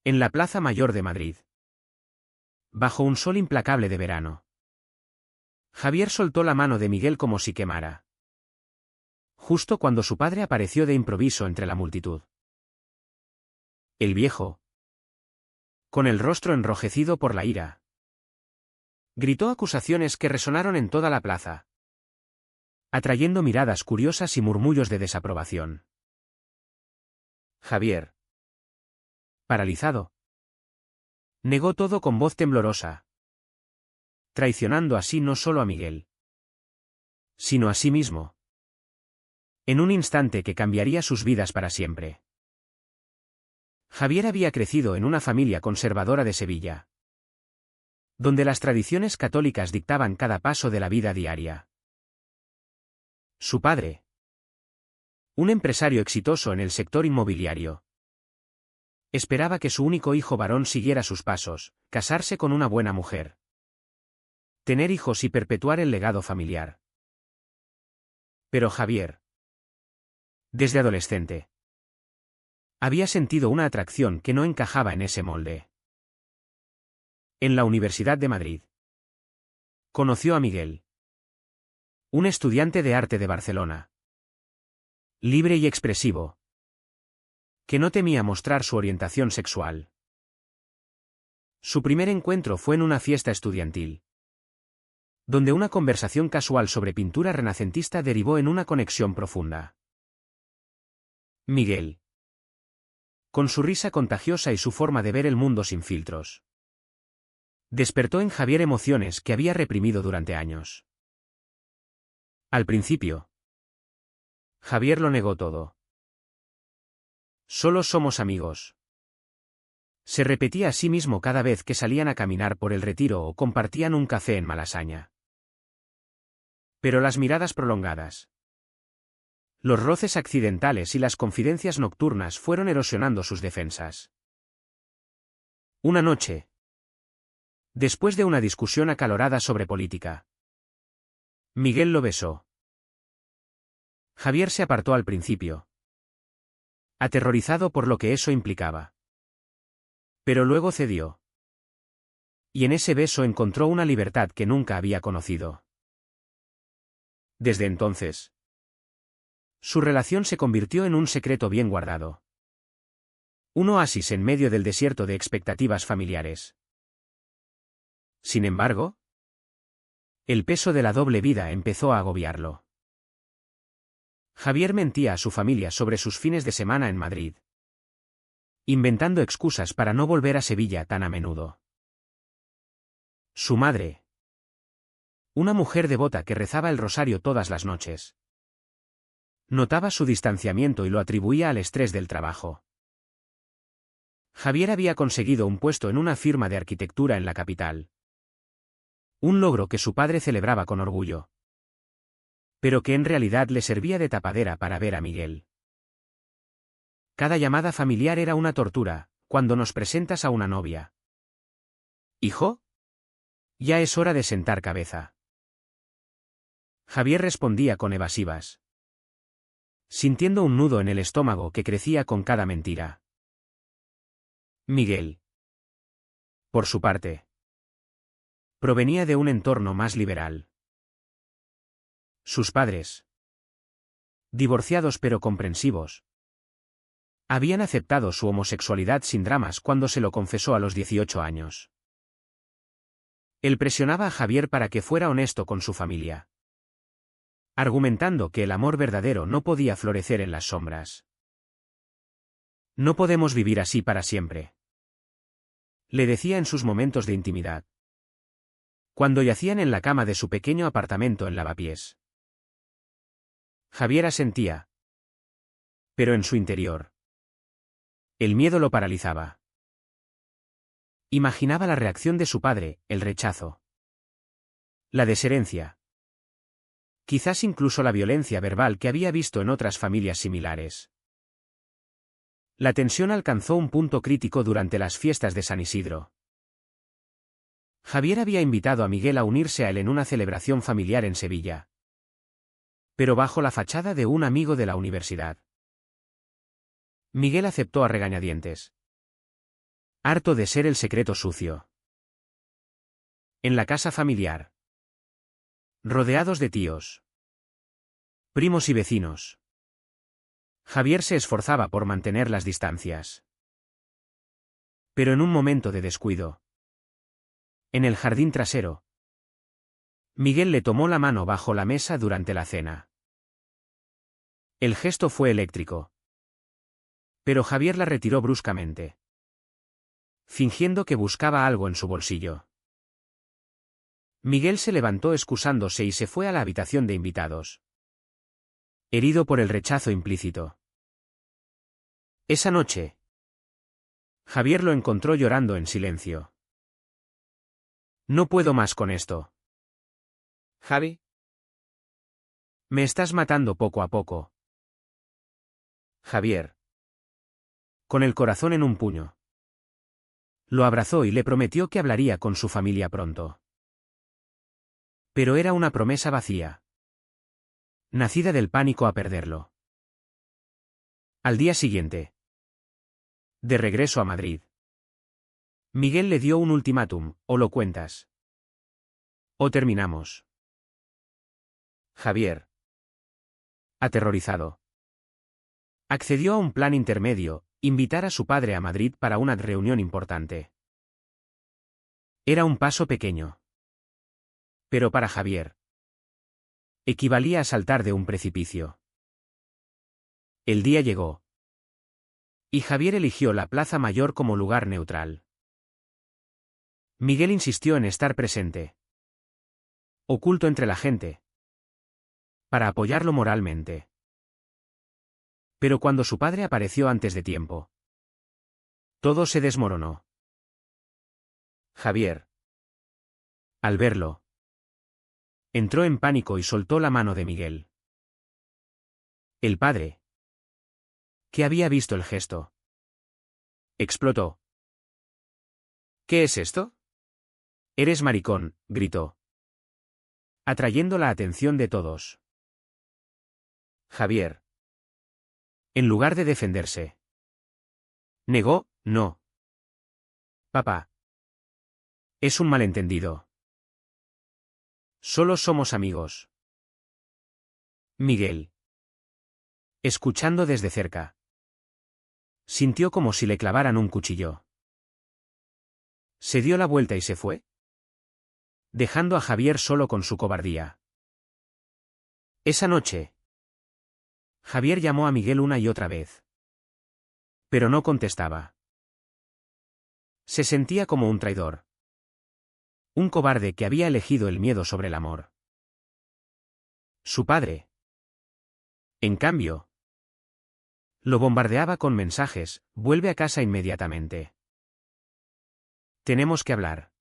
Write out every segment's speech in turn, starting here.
En la Plaza Mayor de Madrid. Bajo un sol implacable de verano. Javier soltó la mano de Miguel como si quemara. Justo cuando su padre apareció de improviso entre la multitud. El viejo, con el rostro enrojecido por la ira, gritó acusaciones que resonaron en toda la plaza, atrayendo miradas curiosas y murmullos de desaprobación. Javier, paralizado, negó todo con voz temblorosa, traicionando así no solo a Miguel, sino a sí mismo, en un instante que cambiaría sus vidas para siempre. Javier había crecido en una familia conservadora de Sevilla, donde las tradiciones católicas dictaban cada paso de la vida diaria. Su padre, un empresario exitoso en el sector inmobiliario, esperaba que su único hijo varón siguiera sus pasos, casarse con una buena mujer, tener hijos y perpetuar el legado familiar. Pero Javier, desde adolescente, había sentido una atracción que no encajaba en ese molde. En la Universidad de Madrid, conoció a Miguel, un estudiante de arte de Barcelona, libre y expresivo, que no temía mostrar su orientación sexual. Su primer encuentro fue en una fiesta estudiantil, donde una conversación casual sobre pintura renacentista derivó en una conexión profunda. Miguel, con su risa contagiosa y su forma de ver el mundo sin filtros, despertó en Javier emociones que había reprimido durante años. Al principio, Javier lo negó todo. Solo somos amigos. Se repetía a sí mismo cada vez que salían a caminar por el Retiro o compartían un café en Malasaña. Pero las miradas prolongadas, los roces accidentales y las confidencias nocturnas fueron erosionando sus defensas. Una noche, después de una discusión acalorada sobre política, Miguel lo besó. Javier se apartó al principio, aterrorizado por lo que eso implicaba. Pero luego cedió. Y en ese beso encontró una libertad que nunca había conocido. Desde entonces, su relación se convirtió en un secreto bien guardado. Un oasis en medio del desierto de expectativas familiares. Sin embargo, el peso de la doble vida empezó a agobiarlo. Javier mentía a su familia sobre sus fines de semana en Madrid, inventando excusas para no volver a Sevilla tan a menudo. Su madre, una mujer devota que rezaba el rosario todas las noches, notaba su distanciamiento y lo atribuía al estrés del trabajo. Javier había conseguido un puesto en una firma de arquitectura en la capital, un logro que su padre celebraba con orgullo, pero que en realidad le servía de tapadera para ver a Miguel. Cada llamada familiar era una tortura. Cuando nos presentas a una novia. ¿Hijo? Ya es hora de sentar cabeza. Javier respondía con evasivas, sintiendo un nudo en el estómago que crecía con cada mentira. Miguel, por su parte, provenía de un entorno más liberal. Sus padres, divorciados pero comprensivos, habían aceptado su homosexualidad sin dramas cuando se lo confesó a los 18 años. Él presionaba a Javier para que fuera honesto con su familia, argumentando que el amor verdadero no podía florecer en las sombras. No podemos vivir así para siempre, le decía en sus momentos de intimidad, cuando yacían en la cama de su pequeño apartamento en Lavapiés. Javier asentía, pero en su interior, el miedo lo paralizaba. Imaginaba la reacción de su padre, el rechazo, la desherencia, quizás incluso la violencia verbal que había visto en otras familias similares. La tensión alcanzó un punto crítico durante las fiestas de San Isidro. Javier había invitado a Miguel a unirse a él en una celebración familiar en Sevilla, pero bajo la fachada de un amigo de la universidad. Miguel aceptó a regañadientes, Harto de ser el secreto sucio. En la casa familiar. Rodeados de tíos, primos y vecinos. Javier se esforzaba por mantener las distancias. Pero en un momento de descuido, en el jardín trasero, Miguel le tomó la mano bajo la mesa durante la cena. El gesto fue eléctrico. Pero Javier la retiró bruscamente, fingiendo que buscaba algo en su bolsillo. Miguel se levantó excusándose y se fue a la habitación de invitados, herido por el rechazo implícito. Esa noche, Javier lo encontró llorando en silencio. No puedo más con esto. Javi, Me estás matando poco a poco. Javier, Con el corazón en un puño. Lo abrazó y le prometió que hablaría con su familia pronto. Pero era una promesa vacía, nacida del pánico a perderlo. Al día siguiente, de regreso a Madrid, Miguel le dio un ultimátum: o lo cuentas, o terminamos. Javier, Aterrorizado, accedió a un plan intermedio: invitar a su padre a Madrid para una reunión importante. Era un paso pequeño, pero para Javier equivalía a saltar de un precipicio. El día llegó, y Javier eligió la Plaza Mayor como lugar neutral. Miguel insistió en estar presente, oculto entre la gente, para apoyarlo moralmente. Pero cuando su padre apareció antes de tiempo, todo se desmoronó. Javier, Al verlo, entró en pánico y soltó la mano de Miguel. El padre, que había visto el gesto, explotó. ¿qué es esto? «Eres maricón», gritó, atrayendo la atención de todos. Javier, En lugar de defenderse, negó: «No. Papá. Es un malentendido. Solo somos amigos». Miguel, escuchando desde cerca, sintió como si le clavaran un cuchillo. Se dio la vuelta y se fue, dejando a Javier solo con su cobardía. Esa noche, Javier llamó a Miguel una y otra vez, pero no contestaba. Se sentía como un traidor, un cobarde que había elegido el miedo sobre el amor. Su padre, en cambio, lo bombardeaba con mensajes: «Vuelve a casa inmediatamente. Tenemos que hablar».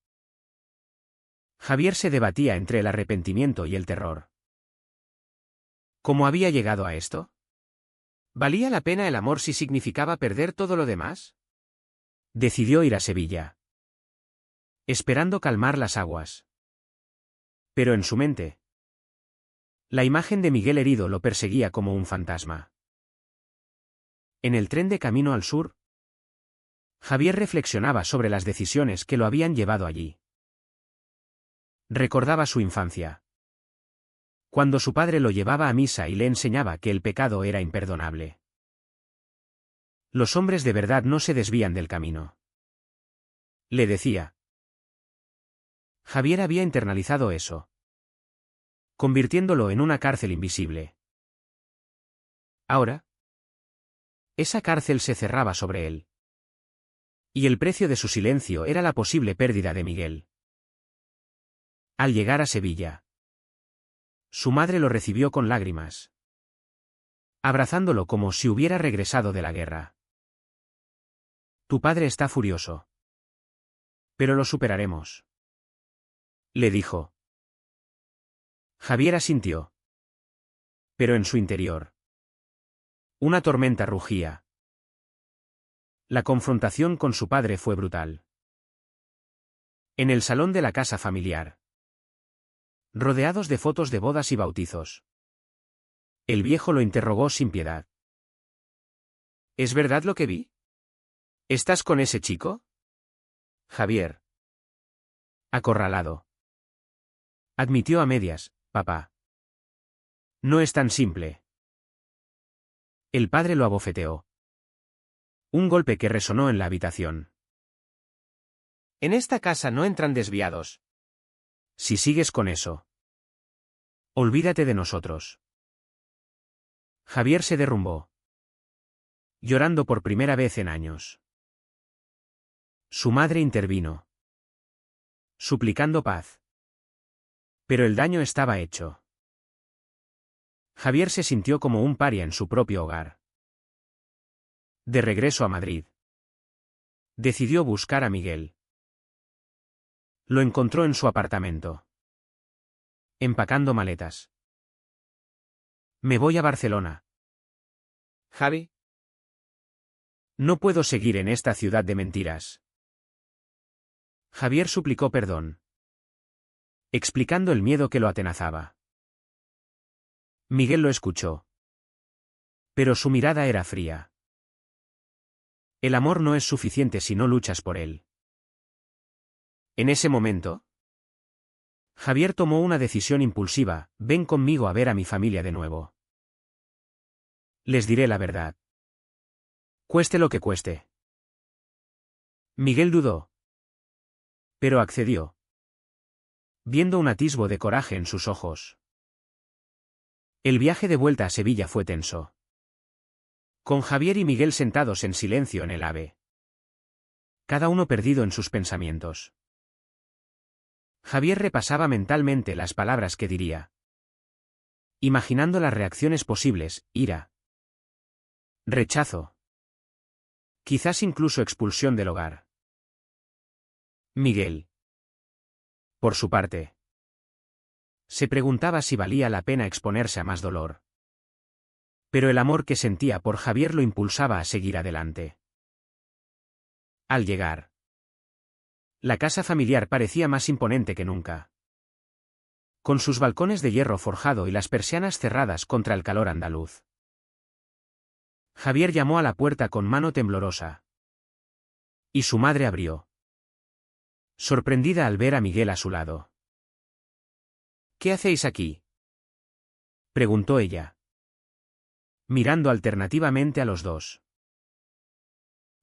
Javier se debatía entre el arrepentimiento y el terror. ¿Cómo había llegado a esto? ¿valía la pena el amor si significaba perder todo lo demás? Decidió ir a Sevilla, esperando calmar las aguas. Pero en su mente, la imagen de Miguel herido lo perseguía como un fantasma. En el tren de camino al sur, Javier reflexionaba sobre las decisiones que lo habían llevado allí. Recordaba su infancia, cuando su padre lo llevaba a misa y le enseñaba que el pecado era imperdonable. Los hombres de verdad no se desvían del camino, le decía. Javier había internalizado eso, convirtiéndolo en una cárcel invisible. Ahora, esa cárcel se cerraba sobre él. Y el precio de su silencio era la posible pérdida de Miguel. Al llegar a Sevilla, su madre lo recibió con lágrimas, abrazándolo como si hubiera regresado de la guerra. «Tu padre está furioso. Pero lo superaremos», le dijo. Javier asintió. Pero en su interior, una tormenta rugía. La confrontación con su padre fue brutal. En el salón de la casa familiar, rodeados de fotos de bodas y bautizos, el viejo lo interrogó sin piedad. ¿Es verdad lo que vi? ¿Estás con ese chico? Javier. Acorralado. Admitió a medias, papá. No es tan simple. El padre lo abofeteó. Un golpe que resonó en la habitación. En esta casa no entran desviados. Si sigues con eso. Olvídate de nosotros. Javier se derrumbó. Llorando por primera vez en años. Su madre intervino. Suplicando paz. Pero el daño estaba hecho. Javier se sintió como un paria en su propio hogar. De regreso a Madrid. Decidió buscar a Miguel. Lo encontró en su apartamento. Empacando maletas. Me voy a Barcelona. Javi. No puedo seguir en esta ciudad de mentiras. Javier suplicó perdón. Explicando el miedo que lo atenazaba. Miguel lo escuchó. Pero su mirada era fría. El amor no es suficiente si no luchas por él. En ese momento, Javier tomó una decisión impulsiva: ven conmigo a ver a mi familia de nuevo. Les diré la verdad. Cueste lo que cueste. Miguel dudó. Pero accedió. Viendo un atisbo de coraje en sus ojos. El viaje de vuelta a Sevilla fue tenso. Con Javier y Miguel sentados en silencio en el AVE. Cada uno perdido en sus pensamientos. Javier repasaba mentalmente las palabras que diría. Imaginando las reacciones posibles: ira, rechazo, quizás incluso expulsión del hogar. Miguel, por su parte, se preguntaba si valía la pena exponerse a más dolor. Pero el amor que sentía por Javier lo impulsaba a seguir adelante. Al llegar, la casa familiar parecía más imponente que nunca. Con sus balcones de hierro forjado y las persianas cerradas contra el calor andaluz. Javier llamó a la puerta con mano temblorosa. Y su madre abrió. Sorprendida al ver a Miguel a su lado. ¿Qué hacéis aquí?, preguntó ella. Mirando alternativamente a los dos.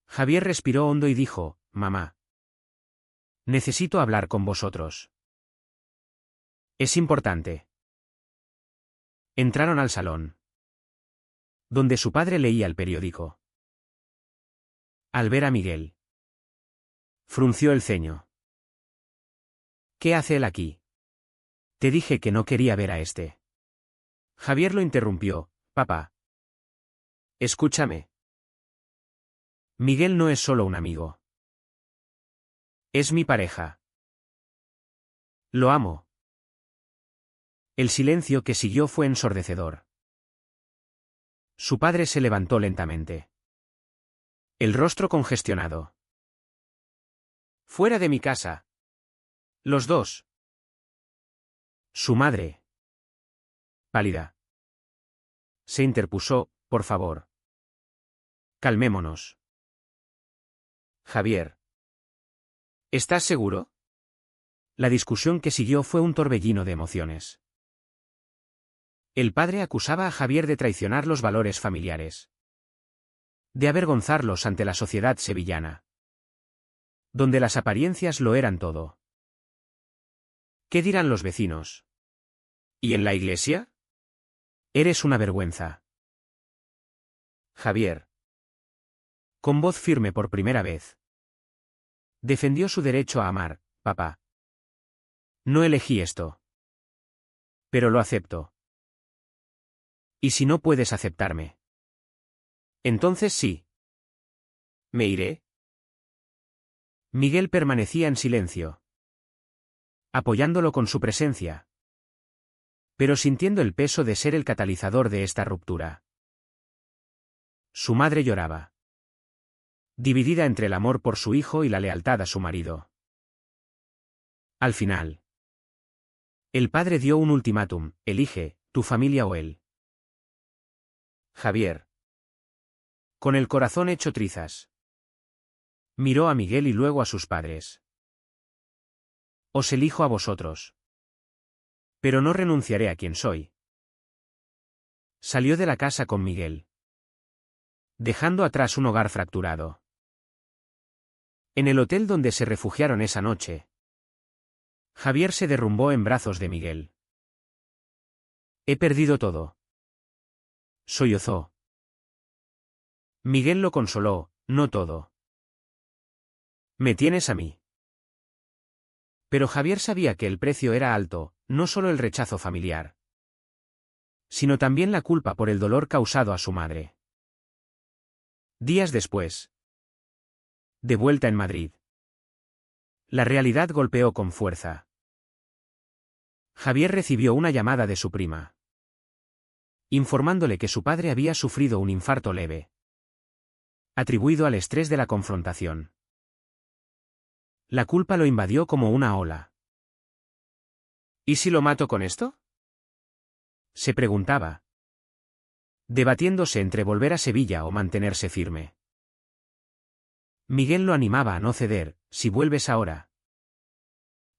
Javier respiró hondo y dijo: mamá. Necesito hablar con vosotros. Es importante. Entraron al salón. Donde su padre leía el periódico. Al ver a Miguel. Frunció el ceño. ¿Qué hace él aquí? Te dije que no quería ver a este. Javier lo interrumpió: papá. Escúchame. Miguel no es solo un amigo. Es mi pareja. Lo amo. El silencio que siguió fue ensordecedor. Su padre se levantó lentamente. El rostro congestionado. Fuera de mi casa. Los dos. Su madre. Pálida. Se interpuso: por favor. Calmémonos. Javier. ¿Estás seguro? La discusión que siguió fue un torbellino de emociones. El padre acusaba a Javier de traicionar los valores familiares. De avergonzarlos ante la sociedad sevillana. Donde las apariencias lo eran todo. ¿Qué dirán los vecinos? ¿Y en la iglesia? Eres una vergüenza. Javier. Con voz firme por primera vez. Defendió su derecho a amar, papá. No elegí esto. Pero lo acepto. ¿Y si no puedes aceptarme? Entonces sí. ¿Me iré? Miguel permanecía en silencio. Apoyándolo con su presencia. Pero sintiendo el peso de ser el catalizador de esta ruptura. Su madre lloraba. Dividida entre el amor por su hijo y la lealtad a su marido. Al final. El padre dio un ultimátum: elige, tu familia o él. Javier. Con el corazón hecho trizas. Miró a Miguel y luego a sus padres. Os elijo a vosotros. Pero no renunciaré a quien soy. Salió de la casa con Miguel, dejando atrás un hogar fracturado. En el hotel donde se refugiaron esa noche, Javier se derrumbó en brazos de Miguel. He perdido todo. Sollozó. Miguel lo consoló, no todo. Me tienes a mí. Pero Javier sabía que el precio era alto, no solo el rechazo familiar, sino también la culpa por el dolor causado a su madre. Días después, de vuelta en Madrid, la realidad golpeó con fuerza. Javier recibió una llamada de su prima, informándole que su padre había sufrido un infarto leve, atribuido al estrés de la confrontación. La culpa lo invadió como una ola. ¿Y si lo mato con esto?, se preguntaba, debatiéndose entre volver a Sevilla o mantenerse firme. Miguel lo animaba a no ceder. Si vuelves ahora,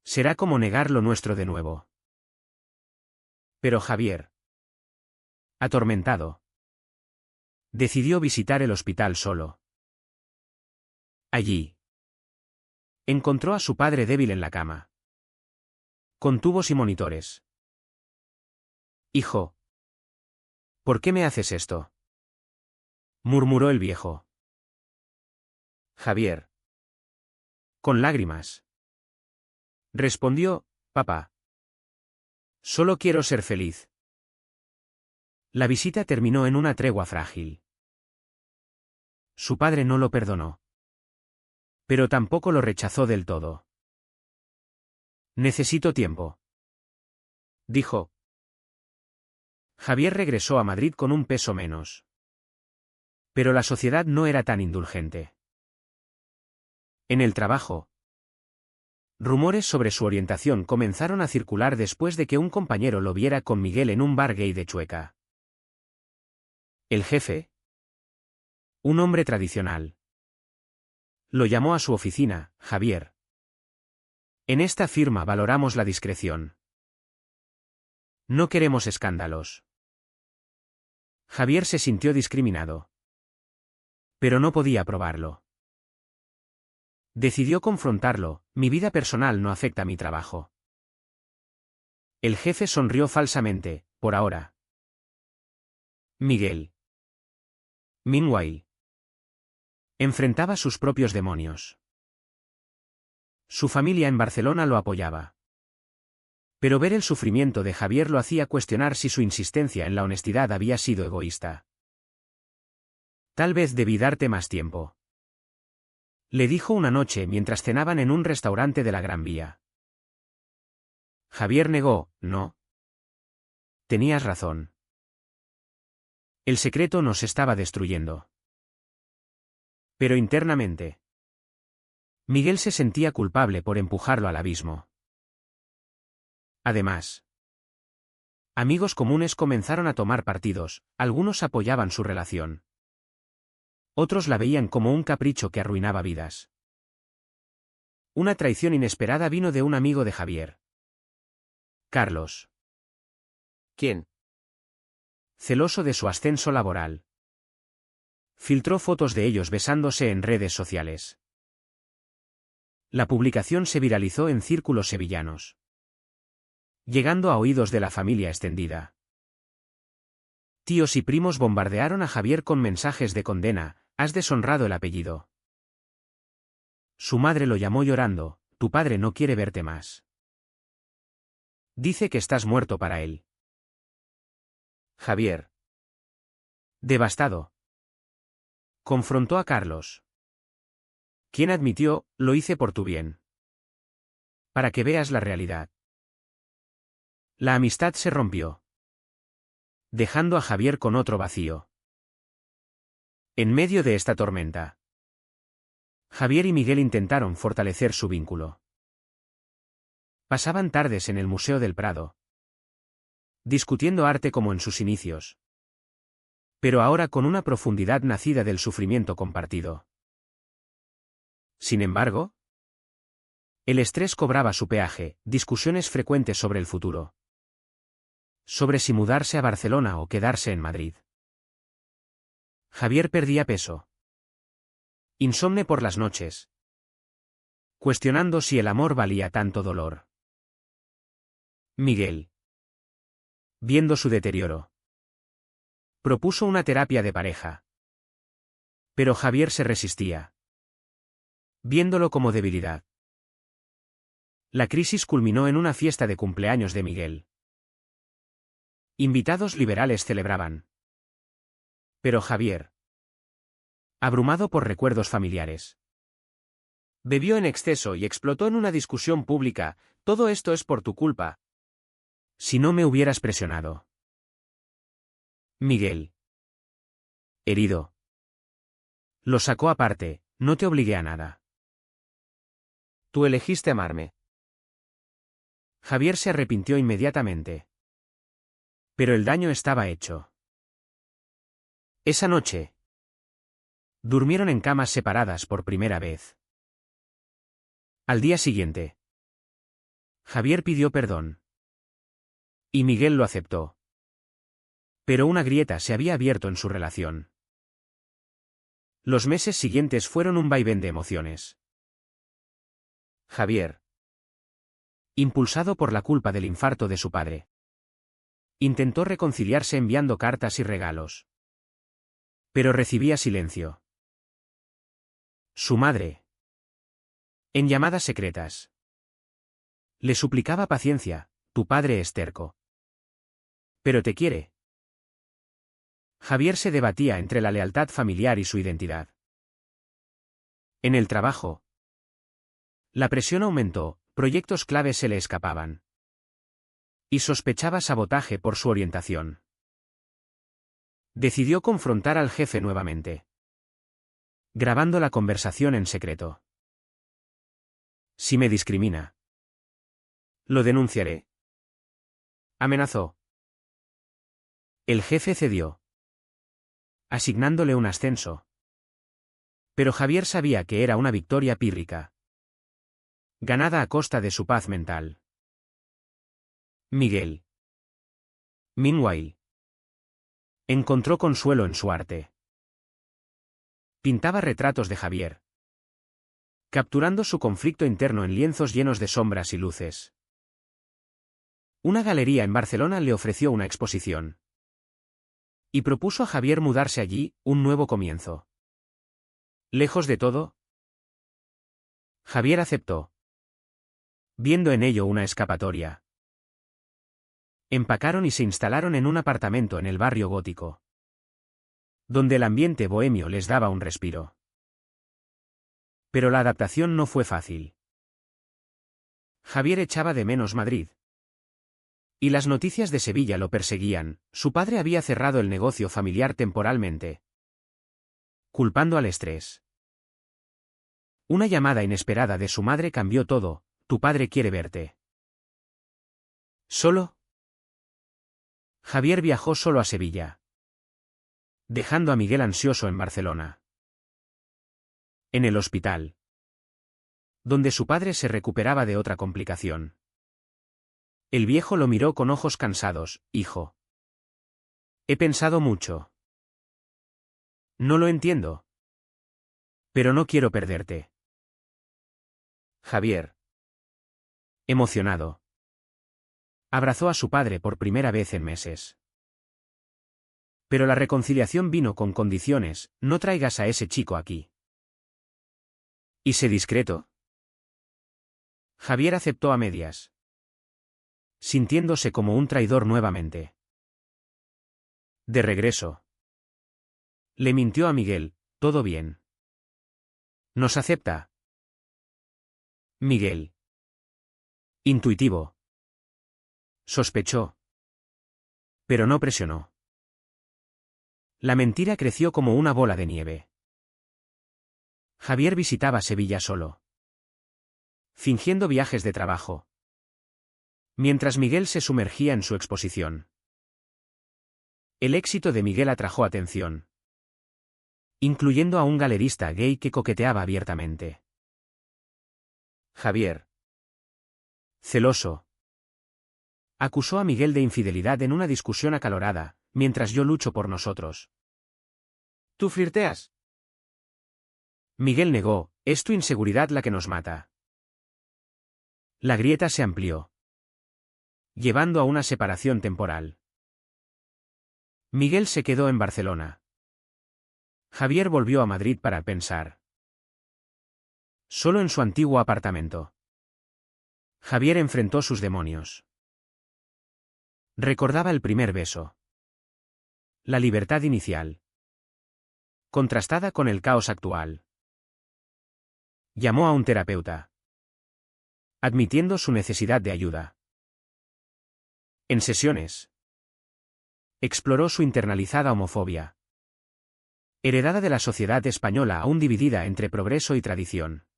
será como negar lo nuestro de nuevo. Pero Javier, atormentado, decidió visitar el hospital solo. Allí, encontró a su padre débil en la cama, con tubos y monitores. Hijo, ¿por qué me haces esto?, murmuró el viejo. Javier, con lágrimas, respondió: papá, solo quiero ser feliz. La visita terminó en una tregua frágil. Su padre no lo perdonó, pero tampoco lo rechazó del todo. Necesito tiempo, dijo. Javier regresó a Madrid con un peso menos. Pero la sociedad no era tan indulgente. En el trabajo, rumores sobre su orientación comenzaron a circular después de que un compañero lo viera con Miguel en un bar gay de Chueca. El jefe, un hombre tradicional, lo llamó a su oficina: Javier, en esta firma valoramos la discreción. No queremos escándalos. Javier se sintió discriminado, pero no podía probarlo. Decidió confrontarlo: mi vida personal no afecta a mi trabajo. El jefe sonrió falsamente: por ahora. Miguel, meanwhile, enfrentaba sus propios demonios. Su familia en Barcelona lo apoyaba, pero ver el sufrimiento de Javier lo hacía cuestionar si su insistencia en la honestidad había sido egoísta. Tal vez debí darte más tiempo, le dijo una noche mientras cenaban en un restaurante de la Gran Vía. Javier negó: no. Tenías razón. El secreto nos estaba destruyendo. Pero internamente, Miguel se sentía culpable por empujarlo al abismo. Además, amigos comunes comenzaron a tomar partidos. Algunos apoyaban su relación, otros la veían como un capricho que arruinaba vidas. Una traición inesperada vino de un amigo de Javier, Carlos. ¿Quién? Celoso de su ascenso laboral, filtró fotos de ellos besándose en redes sociales. La publicación se viralizó en círculos sevillanos, llegando a oídos de la familia extendida. Tíos y primos bombardearon a Javier con mensajes de condena: has deshonrado el apellido. Su madre lo llamó llorando: tu padre no quiere verte más. Dice que estás muerto para él. Javier, devastado, confrontó a Carlos, quien admitió: lo hice por tu bien, para que veas la realidad. La amistad se rompió, dejando a Javier con otro vacío. En medio de esta tormenta, Javier y Miguel intentaron fortalecer su vínculo. Pasaban tardes en el Museo del Prado, discutiendo arte como en sus inicios, pero ahora con una profundidad nacida del sufrimiento compartido. Sin embargo, el estrés cobraba su peaje, discusiones frecuentes sobre el futuro. Sobre si mudarse a Barcelona o quedarse en Madrid. Javier perdía peso. Insomne por las noches. Cuestionando si el amor valía tanto dolor. Miguel, viendo su deterioro, propuso una terapia de pareja. Pero Javier se resistía, viéndolo como debilidad. La crisis culminó en una fiesta de cumpleaños de Miguel. Invitados liberales celebraban. Pero Javier, abrumado por recuerdos familiares, bebió en exceso y explotó en una discusión pública. Todo esto es por tu culpa. Si no me hubieras presionado. Miguel, herido, lo sacó aparte. No te obligué a nada. Tú elegiste amarme. Javier se arrepintió inmediatamente. Pero el daño estaba hecho. Esa noche, durmieron en camas separadas por primera vez. Al día siguiente, Javier pidió perdón. Y Miguel lo aceptó. Pero una grieta se había abierto en su relación. Los meses siguientes fueron un vaivén de emociones. Javier, impulsado por la culpa del infarto de su padre, intentó reconciliarse enviando cartas y regalos. Pero recibía silencio. Su madre, en llamadas secretas, le suplicaba paciencia. Tu padre es terco. Pero te quiere. Javier se debatía entre la lealtad familiar y su identidad. En el trabajo, la presión aumentó, proyectos claves se le escapaban. Y sospechaba sabotaje por su orientación. Decidió confrontar al jefe nuevamente, grabando la conversación en secreto. Si me discrimina, lo denunciaré. Amenazó. El jefe cedió, asignándole un ascenso. Pero Javier sabía que era una victoria pírrica, ganada a costa de su paz mental. Miguel, meanwhile, encontró consuelo en su arte. Pintaba retratos de Javier, capturando su conflicto interno en lienzos llenos de sombras y luces. Una galería en Barcelona le ofreció una exposición. Y propuso a Javier mudarse allí, un nuevo comienzo. Lejos de todo, Javier aceptó, viendo en ello una escapatoria. Empacaron y se instalaron en un apartamento en el barrio gótico, donde el ambiente bohemio les daba un respiro. Pero la adaptación no fue fácil. Javier echaba de menos Madrid. Y las noticias de Sevilla lo perseguían. Su padre había cerrado el negocio familiar temporalmente, culpando al estrés. Una llamada inesperada de su madre cambió todo. Tu padre quiere verte. ¿Solo? Javier viajó solo a Sevilla, dejando a Miguel ansioso en Barcelona. En el hospital, donde su padre se recuperaba de otra complicación. El viejo lo miró con ojos cansados. Hijo. He pensado mucho. No lo entiendo. Pero no quiero perderte. Javier, emocionado, abrazó a su padre por primera vez en meses. Pero la reconciliación vino con condiciones. No traigas a ese chico aquí. ¿Y sé discreto? Javier aceptó a medias, sintiéndose como un traidor nuevamente. De regreso, le mintió a Miguel. Todo bien. ¿Nos acepta? Miguel, intuitivo, sospechó, pero no presionó. La mentira creció como una bola de nieve. Javier visitaba Sevilla solo, fingiendo viajes de trabajo, mientras Miguel se sumergía en su exposición. El éxito de Miguel atrajo atención, incluyendo a un galerista gay que coqueteaba abiertamente. Javier. Celoso. Acusó a Miguel de infidelidad en una discusión acalorada, mientras yo lucho por nosotros. ¿Tú flirteas? Miguel negó, es tu inseguridad la que nos mata. La grieta se amplió, llevando a una separación temporal. Miguel se quedó en Barcelona. Javier volvió a Madrid para pensar. Solo en su antiguo apartamento. Javier enfrentó sus demonios. Recordaba el primer beso. La libertad inicial. Contrastada con el caos actual. Llamó a un terapeuta, admitiendo su necesidad de ayuda. En sesiones, exploró su internalizada homofobia, heredada de la sociedad española aún dividida entre progreso y tradición.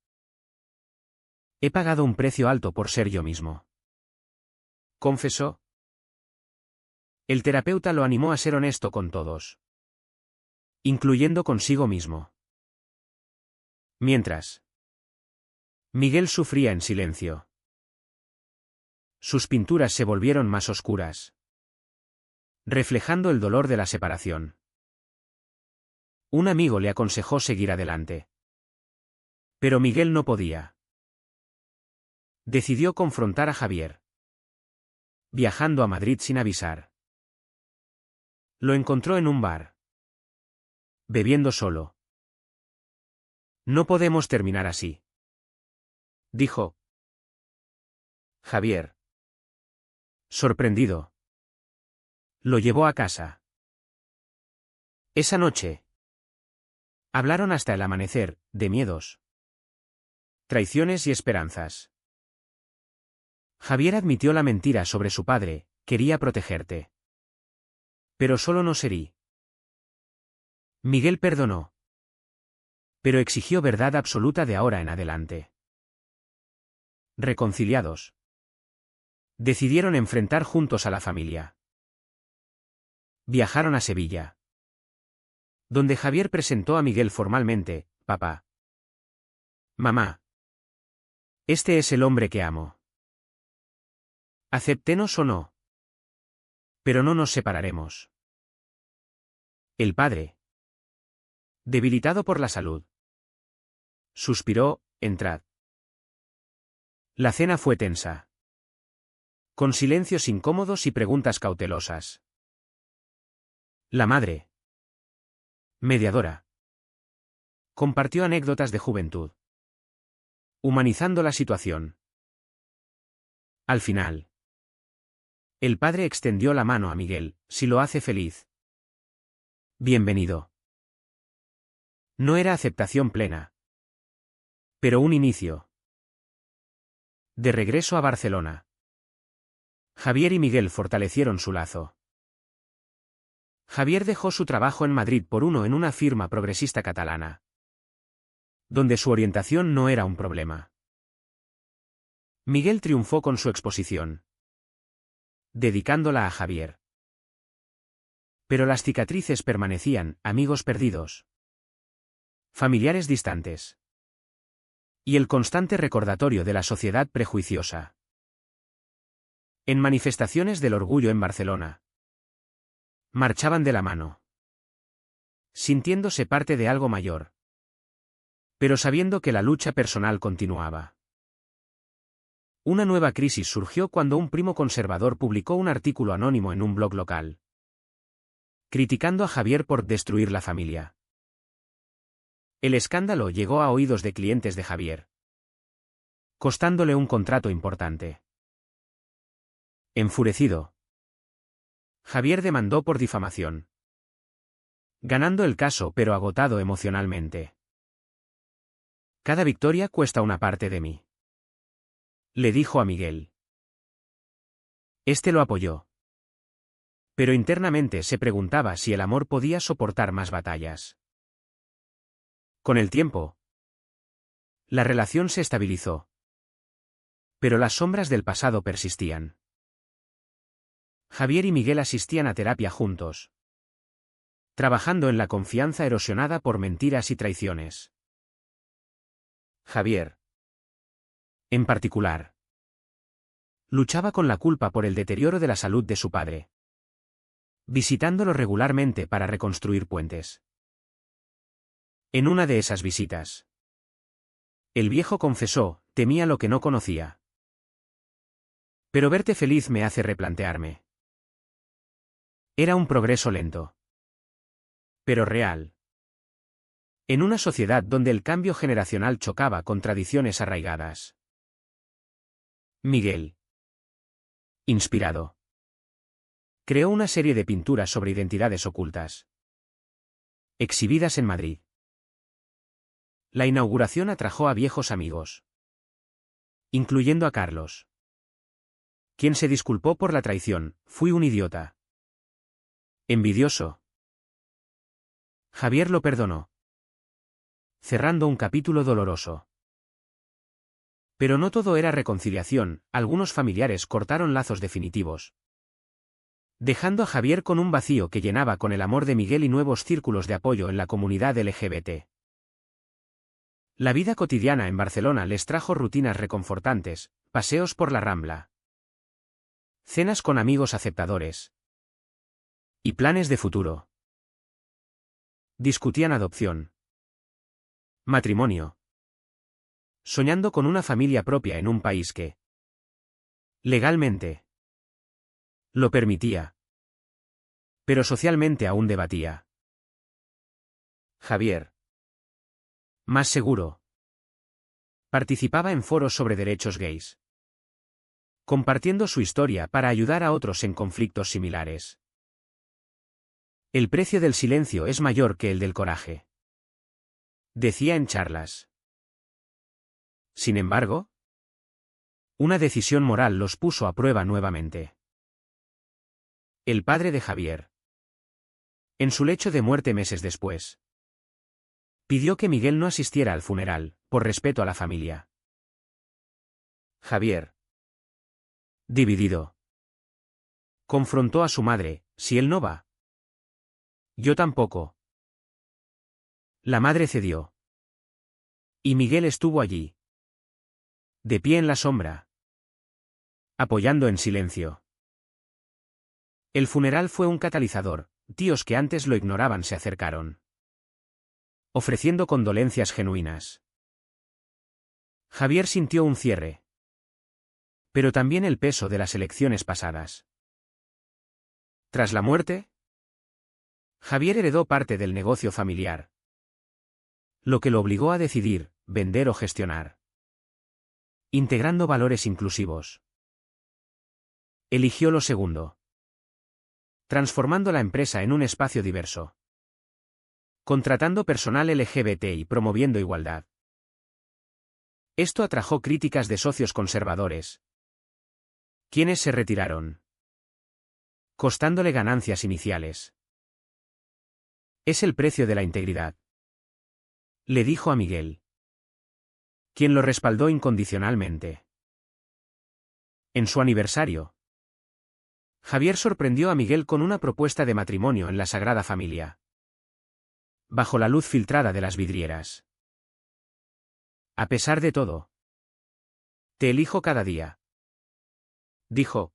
He pagado un precio alto por ser yo mismo, confesó. El terapeuta lo animó a ser honesto con todos, incluyendo consigo mismo. Mientras, Miguel sufría en silencio. Sus pinturas se volvieron más oscuras, reflejando el dolor de la separación. Un amigo le aconsejó seguir adelante. Pero Miguel no podía. Decidió confrontar a Javier, viajando a Madrid sin avisar. Lo encontró en un bar, bebiendo solo. No podemos terminar así, dijo. Javier, sorprendido, lo llevó a casa. Esa noche, hablaron hasta el amanecer, de miedos, traiciones y esperanzas. Javier admitió la mentira sobre su padre, quería protegerte. Pero solo no serí. Miguel perdonó. Pero exigió verdad absoluta de ahora en adelante. Reconciliados, decidieron enfrentar juntos a la familia. Viajaron a Sevilla, donde Javier presentó a Miguel formalmente: papá, mamá, este es el hombre que amo. Acepténos o no, pero no nos separaremos. El padre, debilitado por la salud, suspiró: entrad. La cena fue tensa, con silencios incómodos y preguntas cautelosas. La madre, mediadora, compartió anécdotas de juventud, humanizando la situación. Al final, el padre extendió la mano a Miguel: si lo hace feliz, bienvenido. No era aceptación plena, pero un inicio. De regreso a Barcelona, Javier y Miguel fortalecieron su lazo. Javier dejó su trabajo en Madrid por uno en una firma progresista catalana, donde su orientación no era un problema. Miguel triunfó con su exposición, dedicándola a Javier. Pero las cicatrices permanecían: amigos perdidos, familiares distantes, y el constante recordatorio de la sociedad prejuiciosa. En manifestaciones del orgullo en Barcelona, marchaban de la mano, sintiéndose parte de algo mayor, pero sabiendo que la lucha personal continuaba. Una nueva crisis surgió cuando un primo conservador publicó un artículo anónimo en un blog local, criticando a Javier por destruir la familia. El escándalo llegó a oídos de clientes de Javier, costándole un contrato importante. Enfurecido, Javier demandó por difamación, ganando el caso pero agotado emocionalmente. Cada victoria cuesta una parte de mí, le dijo a Miguel. Este lo apoyó, pero internamente se preguntaba si el amor podía soportar más batallas. Con el tiempo, la relación se estabilizó, pero las sombras del pasado persistían. Javier y Miguel asistían a terapia juntos, trabajando en la confianza erosionada por mentiras y traiciones. Javier, En particular, luchaba con la culpa por el deterioro de la salud de su padre, visitándolo regularmente para reconstruir puentes. En una de esas visitas, el viejo confesó, temía lo que no conocía. Pero verte feliz me hace replantearme. Era un progreso lento, pero real. En una sociedad donde el cambio generacional chocaba con tradiciones arraigadas. Miguel, inspirado, creó una serie de pinturas sobre identidades ocultas, exhibidas en Madrid. La inauguración atrajo a viejos amigos, incluyendo a Carlos, quien se disculpó por la traición. Fui un idiota. Envidioso. Javier lo perdonó, cerrando un capítulo doloroso. Pero no todo era reconciliación, algunos familiares cortaron lazos definitivos, dejando a Javier con un vacío que llenaba con el amor de Miguel y nuevos círculos de apoyo en la comunidad LGBT. La vida cotidiana en Barcelona les trajo rutinas reconfortantes, paseos por la Rambla, cenas con amigos aceptadores y planes de futuro. Discutían adopción, matrimonio, soñando con una familia propia en un país que, legalmente, lo permitía, pero socialmente aún debatía. Javier, más seguro, participaba en foros sobre derechos gays, compartiendo su historia para ayudar a otros en conflictos similares. El precio del silencio es mayor que el del coraje, decía en charlas. Sin embargo, una decisión moral los puso a prueba nuevamente. El padre de Javier, en su lecho de muerte meses después, pidió que Miguel no asistiera al funeral, por respeto a la familia. Javier, dividido, confrontó a su madre: si él no va, yo tampoco. La madre cedió. Y Miguel estuvo allí, de pie en la sombra, apoyando en silencio. El funeral fue un catalizador, tíos que antes lo ignoraban se acercaron, ofreciendo condolencias genuinas. Javier sintió un cierre, pero también el peso de las elecciones pasadas. Tras la muerte, Javier heredó parte del negocio familiar, lo que lo obligó a decidir, vender o gestionar, integrando valores inclusivos. Eligió lo segundo, transformando la empresa en un espacio diverso, contratando personal LGBT y promoviendo igualdad. Esto atrajo críticas de socios conservadores, quienes se retiraron, costándole ganancias iniciales. Es el precio de la integridad, le dijo a Miguel, quien lo respaldó incondicionalmente. En su aniversario, Javier sorprendió a Miguel con una propuesta de matrimonio en la Sagrada Familia, bajo la luz filtrada de las vidrieras. A pesar de todo, te elijo cada día, dijo.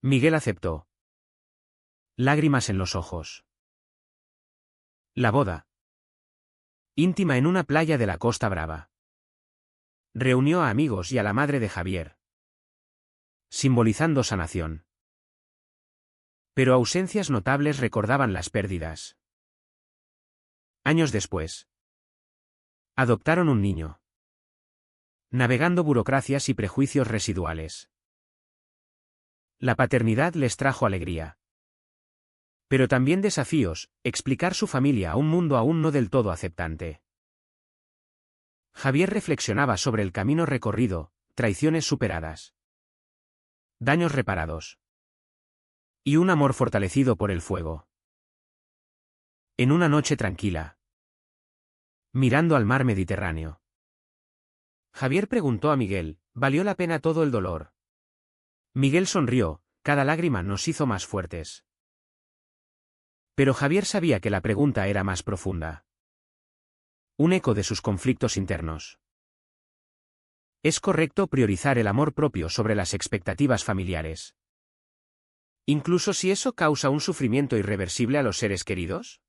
Miguel aceptó, lágrimas en los ojos. La boda, íntima en una playa de la Costa Brava, reunió a amigos y a la madre de Javier, simbolizando sanación. Pero ausencias notables recordaban las pérdidas. Años después, adoptaron un niño, navegando burocracias y prejuicios residuales. La paternidad les trajo alegría, pero también desafíos: explicar su familia a un mundo aún no del todo aceptante. Javier reflexionaba sobre el camino recorrido, traiciones superadas, daños reparados y un amor fortalecido por el fuego. En una noche tranquila, mirando al mar Mediterráneo, Javier preguntó a Miguel: ¿valió la pena todo el dolor? Miguel sonrió: cada lágrima nos hizo más fuertes. Pero Javier sabía que la pregunta era más profunda, un eco de sus conflictos internos. Es correcto priorizar el amor propio sobre las expectativas familiares. ¿Incluso si eso causa un sufrimiento irreversible a los seres queridos?